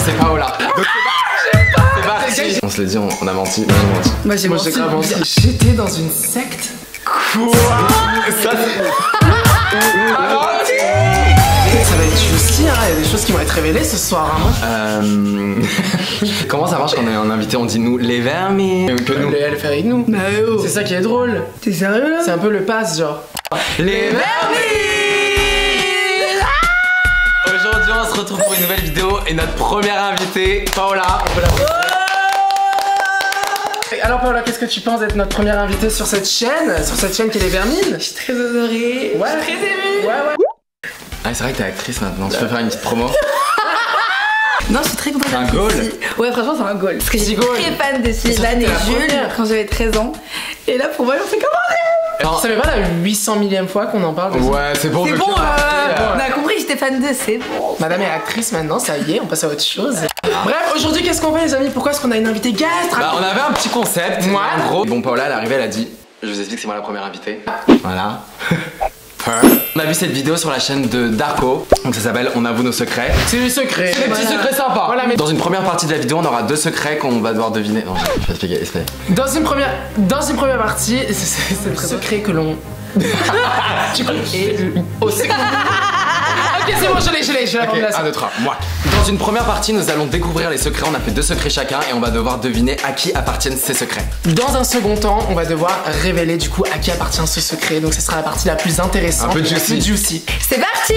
c'est Paola. Donc c'est parti. On se l'est dit, on a menti. Moi j'ai menti. J'étais dans une secte. Quoi? Ça Ça va être juicy, hein. Il y a des choses qui vont être révélées ce soir. Hein. Comment ça marche quand on est un invité? On dit nous les vermis que nous. Elle fait avec nous. C'est ça qui est drôle. T'es sérieux là? C'est un peu le pass, genre. Les vermis. Aujourd'hui on se retrouve pour une nouvelle vidéo et notre première invitée, Paola. On peut l'applaudir. Alors Paola, qu'est-ce que tu penses d'être notre première invitée sur cette chaîne qui est les Vermines? Je suis très honorée. Ouais. Je suis très émue. Ouais. Ah c'est vrai que t'es actrice maintenant, tu peux faire une petite promo? Non, je suis très contente. C'est un goal. Ouais, franchement, c'est un goal. Parce que j'étais très fan de Sylvain et Jules quand j'avais 13 ans. Et là, pour moi, on fait comment? Ça fait pas la 800 millième fois qu'on en parle de ça. Ouais, c'est bon. C'est bon, on a compris que j'étais fan de, c'est bon. Madame est actrice maintenant, ça y est, on passe à autre chose. Bref, aujourd'hui, qu'est-ce qu'on fait, les amis? Pourquoi est-ce qu'on a une invitée guest? Bah, on avait un petit concept. Ouais. En gros, bon, Paola, elle est arrivée, elle a dit, je vous explique, c'est moi la première invitée. Voilà. On a vu cette vidéo sur la chaîne de Darko, donc ça s'appelle On avoue nos secrets. C'est les secrets. C'est des petits secrets sympas. Voilà, mais dans une première partie de la vidéo, on aura 2 secrets qu'on va devoir deviner. Non, je vais expliquer. dans une première partie, c'est le secret que l'on. Tu connais. Au secret. Ok, c'est bon, je l'ai, la formulation. 1, 2, 3, moi. Dans une première partie, nous allons découvrir les secrets. On a fait 2 secrets chacun et on va devoir deviner à qui appartiennent ces secrets. Dans un second temps, on va devoir révéler du coup à qui appartient ce secret. Donc, ce sera la partie la plus intéressante. Un peu juicy. C'est parti.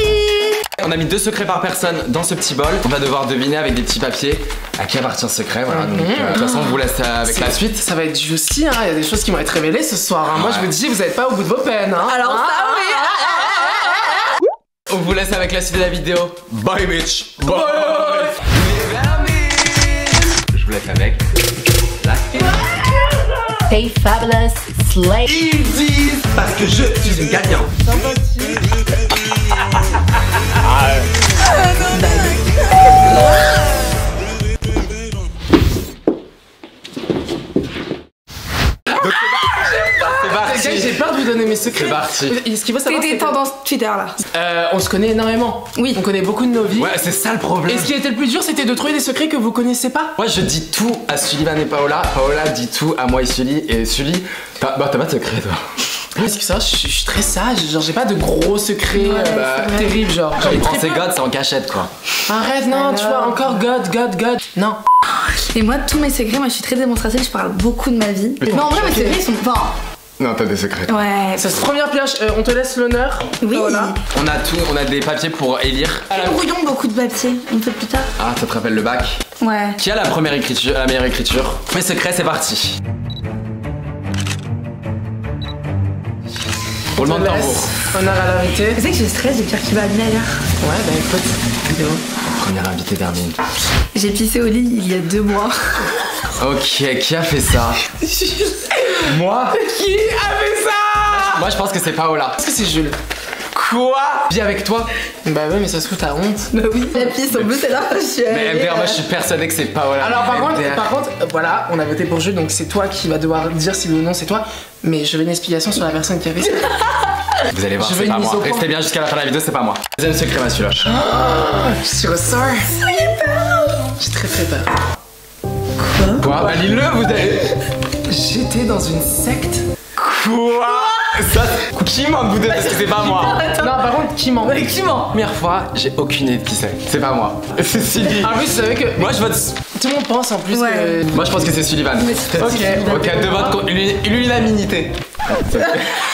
On a mis 2 secrets par personne dans ce petit bol. On va devoir deviner avec des petits papiers à qui appartient ce secret. Voilà. Donc, de toute façon, on vous laisse avec la suite. Ça va être juicy, hein. Il y a des choses qui vont être révélées ce soir. Hein. Moi, je vous dis, vous n'êtes pas au bout de vos peines. Hein. Alors, ça, oui. On vous laisse avec la suite de la vidéo. Bye, bitch. Bye. Je vous laisse avec la suite. Stay fabulous, slay. Ils disent parce que je suis une gagnante. J'ai peur de vous donner mes secrets. C'est parti. Ce qu'il faut savoir, C'était tendance Twitter là. on se connaît énormément. Oui. On connaît beaucoup de nos vies. Ouais, c'est ça le problème. Et ce qui était le plus dur, c'était de trouver des secrets que vous connaissez pas. Moi, je dis tout à Sullivan et Paola. Paola dit tout à moi et Sully. Et Sully, t'as pas de secret, toi. Parce que ça, je suis très sage. Genre, j'ai pas de gros secrets terribles. Genre, Quand il prend ses godes, c'est en cachette, quoi. Arrête, non, tu vois, encore God. Non. Et moi, tous mes secrets, moi je suis très démonstrative, je parle beaucoup de ma vie. Mais en vrai, mes secrets ils sont. Enfin. Non, t'as des secrets. Ouais. Ça, première pioche, on te laisse l'honneur. Oui. Voilà. On a tout, on a des papiers pour élire. Brouillon, beaucoup de papier. On fait plus tard. Ah, ça te rappelle le bac? Ouais. Qui a la première écriture, la meilleure écriture? Mes secrets, c'est parti. Roulement de tambour. Honneur à l'invité. Tu sais que je stresse, j'ai pire qui va venir ailleurs. Ouais, bah écoute, vidéo. Première invitée d'Hermine. J'ai pissé au lit il y a 2 mois. Ok, qui a fait ça? Moi? Qui a fait ça? Moi, je pense que c'est Paola. Est-ce que c'est Jules? Quoi? Vis avec toi? Bah ouais, mais ça se trouve, t'as honte. Bah oui. La pisse en bleu, c'est là. Mais MDR, moi, je suis persuadé que c'est Paola. Alors par MDR. contre, voilà, on a voté pour Jules, donc c'est toi qui vas devoir dire si oui ou non c'est toi. Mais je veux une explication sur la personne qui a fait ça. Vous allez voir, Je veux c'est une pas mise moi. au point. Restez bien jusqu'à la fin de la vidéo, c'est pas moi. Deuxième secret, ma celui-là. Je ressors. J'ai très peur. Quoi? Bah, lis-le, vous avez. J'étais dans une secte. Quoi? Ça, qui ment vous deux parce que c'est pas moi. Non, par contre, qui ment? Qui ment? Première fois, j'ai aucune idée de qui c'est. C'est pas moi. C'est Sylvie. En plus, vous savez que Moi, je vote. tout le monde pense en plus Ouais. que. Moi, je pense que c'est Sullivan. Ok, de vote l'unanimité.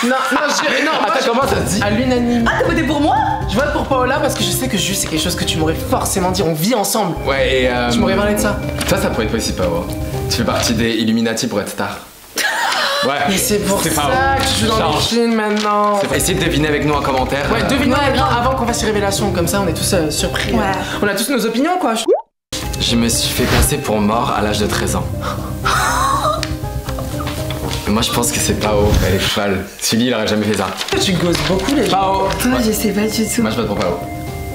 Non, Attends, comment ça se dit? à l'unanimité. Ah, t'as voté pour moi? Je vote pour Paola parce que je sais que Jules, c'est quelque chose que tu m'aurais forcément dit. On vit ensemble. Ouais, et. Tu m'aurais parlé de ça. Ça pourrait être possible, Paola. Tu fais partie des Illuminati pour être star. Ouais. Mais c'est pour ça pas que tu joues dans les films maintenant. Essayez de deviner avec nous en commentaire. Ouais, devinez Ouais, maintenant grave. avant qu'on fasse les révélations. Comme ça, on est tous surpris. Ouais. On a tous nos opinions, quoi. Je me suis fait passer pour mort à l'âge de 13 ans. Moi, je pense que c'est Pao. Elle est folle. Sully, il aurait jamais fait ça. Tu gosses beaucoup, les gens. Pao. Moi, je sais pas du tout. Moi, je vote pour Pao.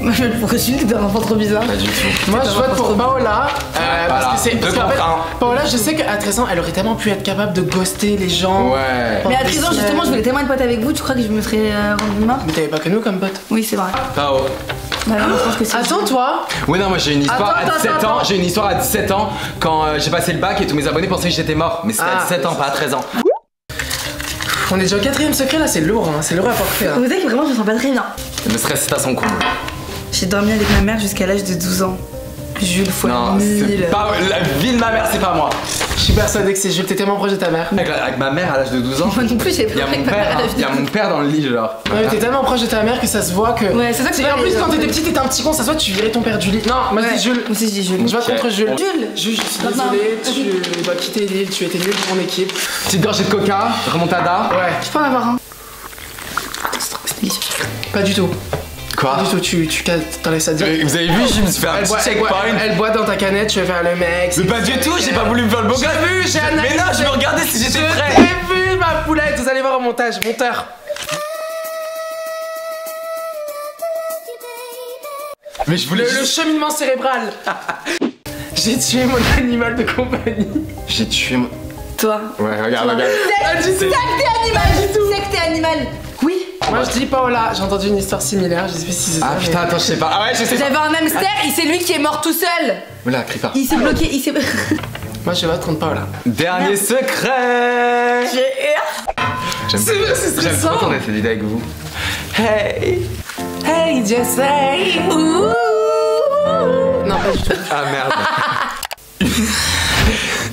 Moi, je vote pour Jules, t'es un enfant trop bizarre. Pas du tout. Moi, je vote pour Paola. voilà. Parce que c'est. Parce Deux qu'en fait, contre un. Paola, je sais qu'à 13 ans, elle aurait tellement pu être capable de ghoster les gens. Ouais. Mais à 13 ans, justement, je voulais tellement être pote avec vous, tu crois que je me serais rendu mort? Mais t'avais pas que nous comme pote. Oui, c'est vrai. Pao. Bah non, je pense que c'est. Attends, toi. Oui, non, moi j'ai une histoire Attends, à 17 attends, ans. attends. J'ai une histoire à 17 ans quand j'ai passé le bac et tous mes abonnés pensaient que j'étais mort. Mais c'était à 17 ans, pas à 13 ans. On est déjà au 4ème secret là, c'est lourd, hein. C'est lourd à porter. Hein. Vous savez que vraiment, je me sens pas très bien. Le stress est à son comble. J'ai dormi avec ma mère jusqu'à l'âge de 12 ans. Jules fois Non, 1000. c'est pas la vie de ma mère, c'est pas moi. Je suis persuadée que c'est Jules, t'es tellement proche de ta mère. Avec ma mère à l'âge de 12 ans. Moi non plus, j'ai Il y a pleuré mon avec ma mère père, à l'âge de il y a mon père dans le lit, genre. Ouais, t'es tellement proche de ta mère que ça se voit que. Ouais, c'est ça que c'est Et en pas plus, les- quand t'étais petit, t'étais un petit con, ça se voit, tu virais ton père du lit. Non, moi je Ouais. dis Jules. Moi aussi, je dis Jules. Je vais contre Jules. Jules. Jules, je suis Non, non. désolé, tu dois quitter l'île, tu étais nul pour mon équipe. Petite gorgée de coca, remontada. Ouais, Je peux en avoir un. C'est délicieux. pas du tout. Quoi Pas du tout, tu t'enlèves ça direct. Vous avez vu, je me suis fait un Elle petit boit, checkpoint. elle boit dans ta canette, tu vas faire le mec. Mais pas du tout, j'ai pas voulu me faire le beau gosse. J'ai vu, j'ai analysé. Mais non, je me regardais si j'étais Je prêt. t'ai vu, ma poulette, vous allez voir au montage, monteur. Mais je voulais Le juste... cheminement cérébral. J'ai tué mon animal de compagnie. J'ai tué mon... Toi. Ouais, regarde, regarde. Secte animal. Secte animal. Oui. Moi je dis Paola, j'ai entendu une histoire similaire, je sais pas si c'est ça. Ah putain, attends, je sais pas. Ah ouais, je sais pas. J'avais un hamster et c'est lui qui est mort tout seul. Oula, crie pas. Il s'est bloqué, il s'est. Moi je vote contre Paola. Dernier secret. C'est vrai, c'est J'aime stressant. trop tourner cette vidéo avec vous. Hey. Hey, just say. Non, pas du tout. Ah merde.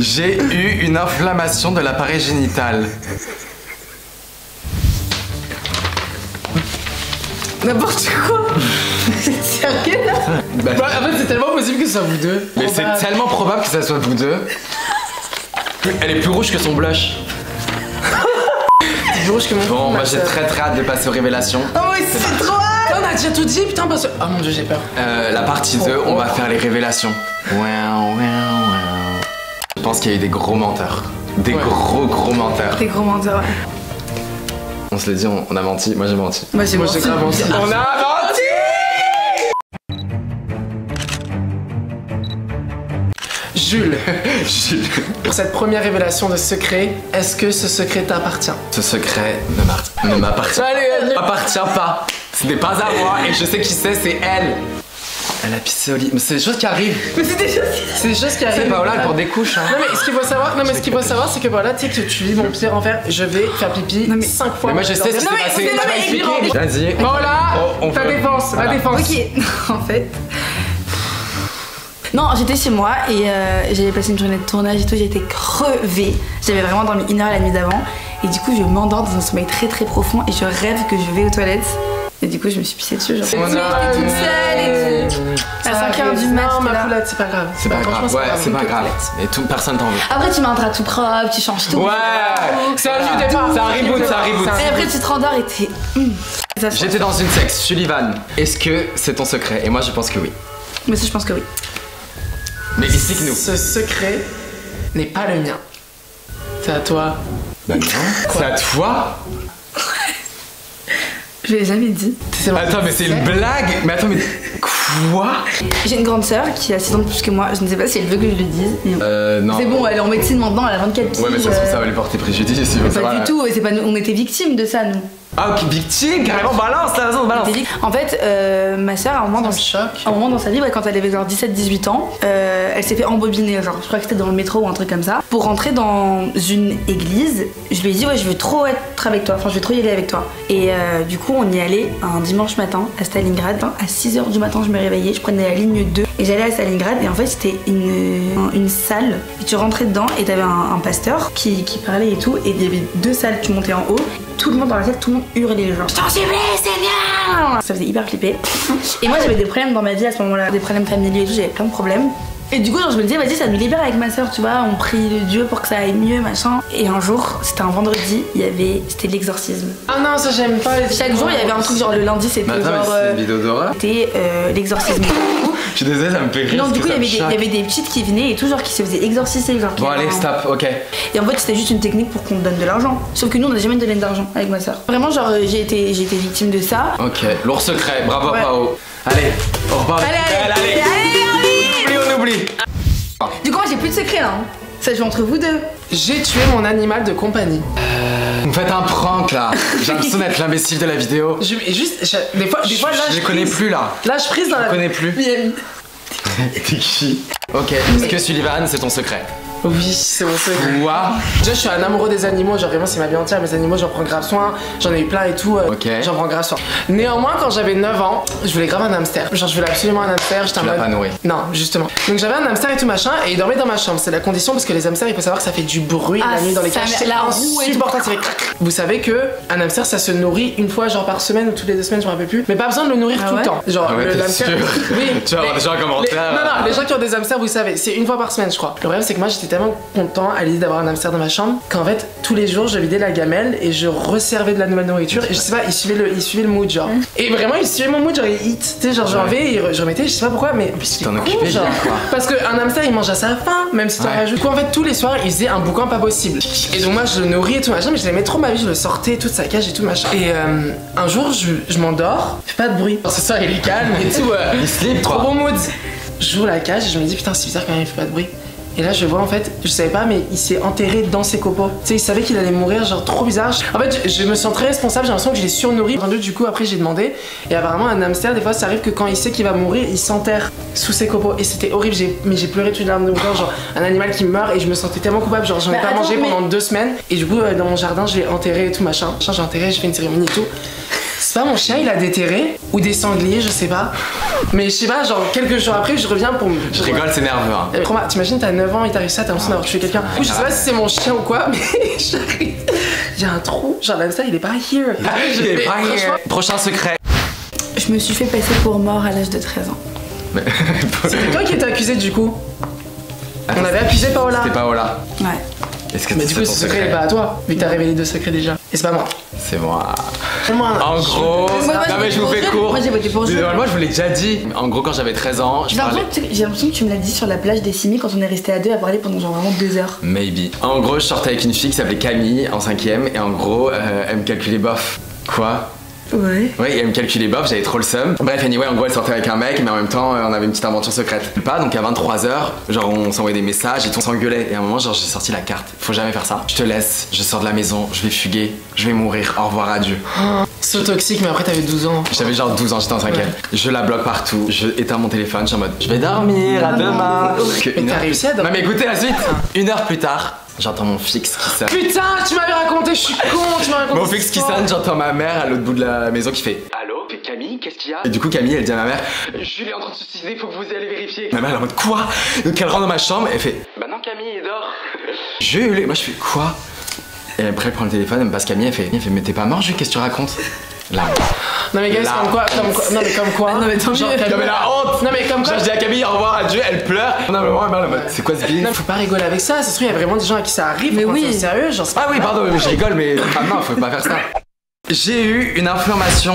J'ai eu une inflammation de l'appareil génital. N'importe quoi. Sérieux là? Bah, Bah, en fait, c'est tellement possible que ce soit vous deux. mais Oh, c'est bah, tellement probable que ça soit vous deux. Elle est plus rouge que son blush. c'est plus rouge que mon Bon, ma moi j'ai sœur. très hâte de passer aux révélations. Oh oui, c'est trop hâte. On a déjà tout dit, putain, parce que. Oh mon dieu, j'ai peur. La partie 2, on va faire les révélations. Je pense qu'il y a eu des gros menteurs. Des Ouais. gros menteurs. T'es gros menteur, ouais. On se l'est dit, on a menti. Moi j'ai menti. Moi j'ai Moi j'ai grave menti. On a menti. Jules, Jules, pour cette première révélation de secret, est-ce que ce secret t'appartient? ce secret ne m'appartient Allez, m'appartient pas. Ce n'est pas à moi et je sais qui c'est elle. Elle a pissé au lit. Mais c'est des choses qui arrivent. Mais c'est déjà. C'est des choses qui arrivent. C'est Paola, elle porte des couches. Hein. Non mais ce qu'il faut savoir, c'est que voilà, tu sais que tu vis mon pire enfer. Je vais faire pipi Non, mais- 5 fois. Mais moi je sais ce qui s'est Non, mais- passé. non, mais- Tu vas expliquer. mais- Vas-y. Paola, On ta veut- défense, Voilà. la défense. Ok, en fait. Non, j'étais chez moi et j'avais passé une journée de tournage et tout, j'étais crevée. J'avais vraiment dormi 1 heure la nuit d'avant. Et du coup, je m'endors dans un sommeil très très profond et je rêve que je vais aux toilettes. Et du coup, je me suis pissée dessus. Genre, On a- j'étais toute seule et tout. À 5h du mat, Non, ma là. poulette, c'est pas grave. C'est pas franchement, grave. Ouais, c'est pas Que grave. poulette. Et tout, personne t'en veut. Après, tu mets un drap tout propre, tu changes tout. Ouais. C'est un new départ. C'est un reboot, c'est un reboot. Et après, tu te rendors et t'es. Ça se J'étais dans une secte, Sullivan. Est-ce que c'est ton secret? Et moi je pense que oui. Mais ça, je pense que oui. Mais explique-nous. Ce secret n'est pas le mien. C'est à toi. Bah non. C'est à toi? Je l'ai jamais dit. C'est bon. Attends, mais c'est une blague. Mais attends, mais quoi? J'ai une grande sœur qui a 6 ans de plus que moi. Je ne sais pas si elle veut que je le dise. mais- Non. C'est bon, elle est en médecine maintenant, elle a 24 piges. Ouais, mais ça se trouve, ça va lui porter préjudice. Si Pas du tout, c'est pas nous, on était victimes de ça, nous. Ah, ok, victime, carrément, balance, t'as raison, balance. En fait, ma sœur, à un moment, dans sa vie, ouais, quand elle avait genre 17-18 ans, elle s'est fait embobiner, genre, je crois que c'était dans le métro ou un truc comme ça. Pour rentrer dans une église, je lui ai dit, ouais, je veux trop être avec toi, enfin, je veux trop y aller avec toi. Et du coup, on y allait un dimanche matin à Stalingrad. À 6h du matin, je me réveillais, je prenais la ligne 2 et j'allais à Stalingrad. Et en fait, c'était une salle. Et tu rentrais dedans et t'avais un pasteur qui parlait et tout. Et il y avait 2 salles, tu montais en haut. Tout le monde dans la salle, tout le monde hurlait, genre je t'en supplie, c'est bien. Ça faisait hyper flipper. Et moi j'avais des problèmes dans ma vie à ce moment-là, des problèmes familiaux et tout, j'avais plein de problèmes. Et du coup genre, je me disais vas-y ça nous libère avec ma soeur, tu vois, on prie Dieu pour que ça aille mieux, machin. Et un jour, c'était un vendredi, c'était l'exorcisme. Ah non, ça j'aime pas. Chaque jour il y avait un truc genre le lundi c'était Mais attends, mais genre c'est une vidéo d'horreur. c'était l'exorcisme. Je suis désolé, ça me fait rire. Non, parce du que coup, il ça y me avait choque. des petites qui venaient et tout, genre qui se faisaient exorciser. Genre, qui Bon, avaient allez, un- stop, ok. Et en fait, c'était juste une technique pour qu'on te donne de l'argent. Sauf que nous, on n'a jamais donné d'argent avec ma soeur. Vraiment, genre, j'ai été victime de ça. Ok, lourd secret, bravo Ouais. Pao. Allez, au revoir. Allez, On oublie. Du coup, moi, j'ai plus de secret là. Hein. Ça joue entre vous deux. J'ai tué mon animal de compagnie. Vous me faites un prank là. J'ai l'impression d'être l'imbécile de la vidéo. Des fois là Je les connais plus là. Là je prise dans la. Je connais plus. T'es qui? Ok, est-ce que Sullivan c'est ton secret? Oui, c'est mon secret. Quoi? Déjà, je suis un amoureux des animaux, genre vraiment, c'est ma vie entière. Mes animaux, j'en prends grave soin. J'en ai eu plein et tout. Ok. J'en prends grave soin. Néanmoins, quand j'avais 9 ans, je voulais grave un hamster. Genre, je voulais absolument un hamster. J'étais en Tu l'as mode. pas nourri? Non, justement. Donc, j'avais un hamster et tout machin, et il dormait dans ma chambre. C'est la condition parce que les hamsters, il faut savoir que ça fait du bruit la nuit dans les cages. C'est la roue et tout. insupportable, ça fait crac. Vous savez que un hamster, ça se nourrit une fois, genre par semaine ou toutes les 2 semaines, je me rappelle plus. Mais pas besoin de le nourrir tout le temps. Genre, Ah ouais, t'es hamster. sûr? Oui. Tu vas avoir des gens à commenter. Non, les gens qui ont des hamsters, vous savez, c'est une fois par semaine, je crois. Le problème, c'est que moi, j'étais tellement content à l'idée d'avoir un hamster dans ma chambre qu'en fait, tous les jours, je vidais la gamelle et je resservais de la nouvelle nourriture. Et je sais pas, il suivait le mood, genre. Et vraiment, il suivait mon mood, genre, il hit. Tu sais, genre, j'enlevais et je remettais, je sais pas pourquoi, mais. Tu t'en occupais, genre. quoi. Parce qu'un hamster, il mange à sa faim, même si t'en rajoutes. Du coup, en fait, tous les soirs, il faisait un boucan pas possible. Et donc, moi, je le nourris et tout machin, mais je l'aimais trop ma vie, je le sortais, toute sa cage et tout machin. Et un jour, je m'endors, fais pas de bruit. Ce soir, il est calme et tout. Il sleep, trop quoi. bon mood. J'ouvre la cage et je me dis, putain, c'est bizarre quand même, il fait pas de bruit. Et là, je vois en fait, je savais pas, mais il s'est enterré dans ses copeaux. Tu sais, il savait qu'il allait mourir, genre trop bizarre. En fait, je me sens très responsable, j'ai l'impression que je l'ai surnourri. Du coup, après, j'ai demandé. Et apparemment, un hamster, des fois, ça arrive que quand il sait qu'il va mourir, il s'enterre sous ses copeaux. Et c'était horrible, mais j'ai pleuré toutes les larmes de mon corps, genre un animal qui meurt. Et je me sentais tellement coupable, genre j'en ai pas mangé pendant 2 semaines. Et du coup, dans mon jardin, je l'ai enterré et tout machin. J'ai enterré, j'ai fait une cérémonie et tout. C'est pas mon chien, il a déterré, ou des sangliers, je sais pas. Mais je sais pas, genre quelques jours après, je reviens pour me. Je rigole, c'est nerveux. Hein. T'imagines, t'as 9 ans, il t'arrive ça, t'as l'impression d'avoir tué quelqu'un. Du coup, je sais pas si c'est mon chien ou quoi, mais j'arrive. Il y a un trou, genre l'hamster, il est pas here. Il est pas here. Prochain secret. Je me suis fait passer pour mort à l'âge de 13 ans. Mais... C'était toi qui étais accusé du coup. On avait accusé Paola. C'était Paola. Ouais. Est-ce que Mais du coup, ce secret est pas à toi, vu que t'as révélé 2 secrets déjà. Et c'est pas moi. C'est moi. C'est moi. En gros, Moi, non mais je vous fais court. Moi j'ai voté pour Jules. Moi je vous l'ai déjà dit. En gros, quand j'avais 13 ans, je parlais. J'ai l'impression que tu me l'as dit sur la plage des Simi quand on est resté à 2 à parler pendant genre vraiment 2 heures. Maybe. En gros, je sortais avec une fille qui s'appelait Camille en 5ème et en gros, elle me calculait bof. Quoi? Ouais. Oui, elle me calculait bof, j'avais trop le seum. Bref, anyway, en gros, elle sortait avec un mec, mais en même temps, on avait une petite aventure secrète. Pas, donc à 23h, genre on s'envoyait des messages et tout, on s'engueulait. Et à un moment, genre j'ai sorti la carte. Faut jamais faire ça. Je te laisse, je sors de la maison, je vais fuguer, je vais mourir, au revoir, adieu. So toxique, mais après t'avais 12 ans. J'avais genre 12 ans, j'étais en 5ème. Je la bloque partout, je éteins mon téléphone, je suis en mode je vais dormir, à demain. Mais t'as réussi à dormir? Non mais écoutez la suite. 1 heure plus tard, j'entends mon fixe qui sonne. Putain, tu m'avais raconté, je suis con, tu m'as raconté. Mon fixe qui sonne, j'entends ma mère à l'autre bout de la maison qui fait allô? Camille, qu'est-ce qu'il y a? Et du coup Camille elle dit à ma mère Jules est en train de se suicider, faut que vous allez vérifier. Ma mère elle est en mode quoi? Donc elle rentre dans ma chambre et elle fait bah non Camille il dort. Jules, et moi je fais quoi? Et après elle prend le téléphone, elle me passe Camille, elle fait mais t'es pas mort Jules, qu'est-ce que tu racontes? Là. Non mais guys, comme quoi, non mais comme quoi. Non mais tant mieux. Non mais la honte. Non mais comme quoi. Genre, je dis à Camille au revoir, adieu, elle pleure. Non mais moi elle m'a c'est quoi ce billet? Non, faut pas rigoler avec ça, ça se trouve il y a vraiment des gens à qui ça arrive. Mais oui. C'est sérieux, genre. Ah oui pardon, mais je rigole mais ah non, faut pas faire ça. J'ai eu une inflammation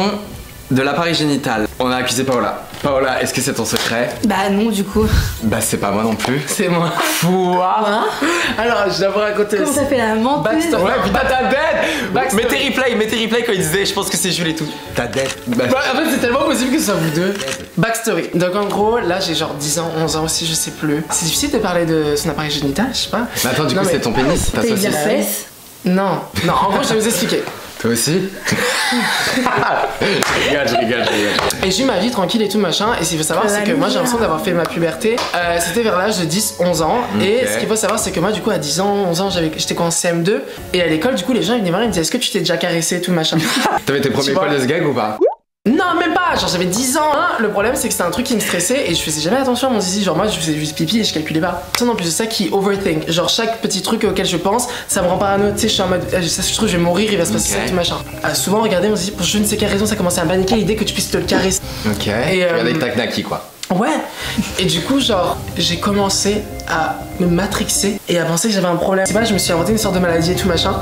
de l'appareil génital. On a accusé Paola. Paola, est-ce que c'est ton secret? Bah non du coup. Bah c'est pas moi non plus. C'est moi. Quoi? Alors je dois vous raconter. Comment ça fait la menteuse? Backstory. Ouais putain ta dead. Backstory. Mettez replay quand il disait je pense que c'est Jules et tout. Ta dead. Bah, Bah, en fait c'est tellement possible que ce soit vous deux. Backstory. Donc en gros là j'ai genre 10 ans, 11 ans aussi, je sais plus. C'est difficile de parler de son appareil génital, je sais pas. mais attends du Non, coup mais- c'est ton pénis, ta T'as saucisse. dire fesse? Non, non, en gros je vais vous expliquer. Toi aussi? je rigole. Et j'ai eu ma vie tranquille et tout machin. Et ce qu'il faut savoir, c'est que moi j'ai l'impression d'avoir fait ma puberté. C'était vers l'âge de 10-11 ans. Et ce qu'il faut savoir, c'est que moi, du coup, à 10 ans, 11 ans, j'étais quoi en CM2. Et à l'école, du coup, les gens ils venaient voir, ils me disaient est-ce que tu t'es déjà caressé et tout machin. T'avais tes premiers Tu vois. poils de ce gag ou pas? Non, même pas. Genre, j'avais 10 ans. Hein. Le problème, c'est que c'était un truc qui me stressait et je faisais jamais attention à mon zizi. Genre, moi, je faisais juste pipi et je calculais pas. Personne en plus de ça qui overthink. Genre, chaque petit truc auquel je pense, ça me rend parano. Tu sais, je suis en mode, ça, je trouve, je vais mourir, il va se passer ça, tout machin. Souvent, regardez mon zizi, pour je ne sais quelle raison, ça commençait à me paniquer l'idée que tu puisses te le caresser. Ok. Et, Tu regardais que t'as knacky quoi. Ouais. Et du coup, genre, j'ai commencé à me matrixer et à penser que j'avais un problème. C'est pas, je me suis inventé une sorte de maladie et tout machin.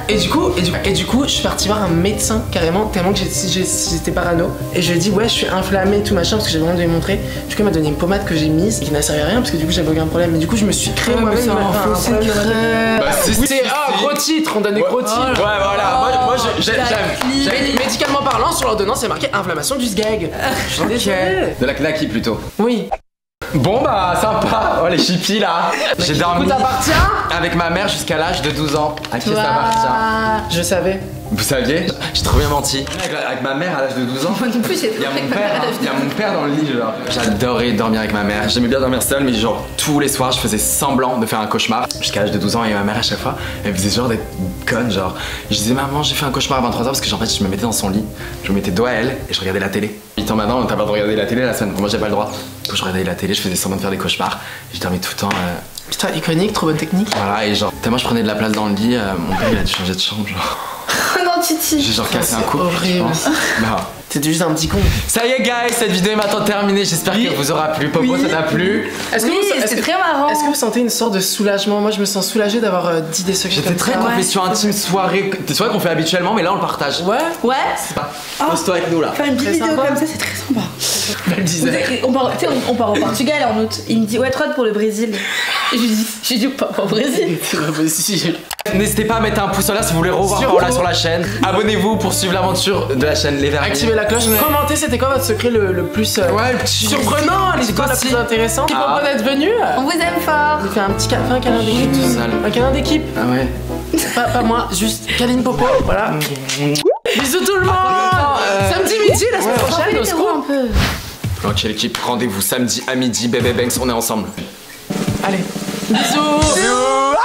Et du coup, je suis parti voir un médecin carrément, tellement que j'étais parano. Et je lui ai dit, ouais, je suis inflammée et tout machin, parce que j'avais vraiment de lui montrer. Du coup, il m'a donné une pommade que j'ai mise, qui n'a servi à rien, parce que du coup, j'avais aucun problème. Mais du coup, je me suis créé moi-même un problème. Bah si Oui, c'est gros titre, on donne des gros titres. Ouais voilà, moi j'aime. Médicalement parlant, sur l'ordonnance, c'est marqué inflammation du sgag. Je suis désolée. De la knacky plutôt. Oui. Bon bah sympa, oh les chippies là. J'ai dormi avec ma mère jusqu'à l'âge de 12 ans. À qui ça appartient? Je savais. Vous saviez? J'ai trop bien menti. Avec ma mère à l'âge de 12 ans. Moi non plus, j'ai Il y a mon père dans le lit, genre. J'adorais dormir avec ma mère. J'aimais bien dormir seul, mais genre tous les soirs, je faisais semblant de faire un cauchemar. Jusqu'à l'âge de 12 ans, et ma mère à chaque fois, elle faisait genre d'être conne, genre. Je disais, maman, j'ai fait un cauchemar à 23h parce que en fait, je me mettais dans son lit, je me mettais dos à elle et je regardais la télé. 8 ans maintenant, t'as pas le droit de regarder la télé la semaine. Moi, j'ai pas le droit. Du coup, je regardais la télé, je faisais semblant de faire des cauchemars. Je dormais tout le temps. Putain, iconique, trop bonne technique. Voilà, et genre, tellement je prenais de la place dans le lit, mon père il a dû changer de chambre, genre. Non, Titi. J'ai genre cassé un couple. Horrible. Bah. T'es juste un petit con. Ça y est, guys, cette vidéo est maintenant terminée. J'espère que vous aura plu. Popo, ça t'a plu? C'était très marrant. Est-ce que vous sentez une sorte de soulagement? Moi, je me sens soulagée d'avoir dit des secrets. J'étais très confession intime, soirée. Des soirées qu'on fait habituellement, mais là on le partage. Ouais. Ouais. Pose-toi avec nous là. Faire une petite vidéo sympa. comme ça, c'est très sympa. Elle disait. On part au Portugal en août. Il me dit, ouais, trop hâte pour le Brésil. Et je lui dis, pas au Brésil. C'est pas possible. N'hésitez pas à mettre un pouce en l'air si vous voulez revoir Paola sur la chaîne. Abonnez-vous pour suivre l'aventure de la chaîne Les Verts. Activez la cloche. Commentez, c'était quoi votre secret le plus surprenant, l'histoire la plus intéressante. Merci beaucoup d'être venu. On vous aime fort. J'ai fait un petit câlin d'équipe. Un câlin d'équipe. Ah ouais. Pas moi, juste câline Popo. Voilà. Bisous tout le monde. Samedi midi, la semaine prochaine, au secours. Un peu. Ok l'équipe, rendez-vous samedi à midi, Bébé Banks, on est ensemble. Allez. Bisous.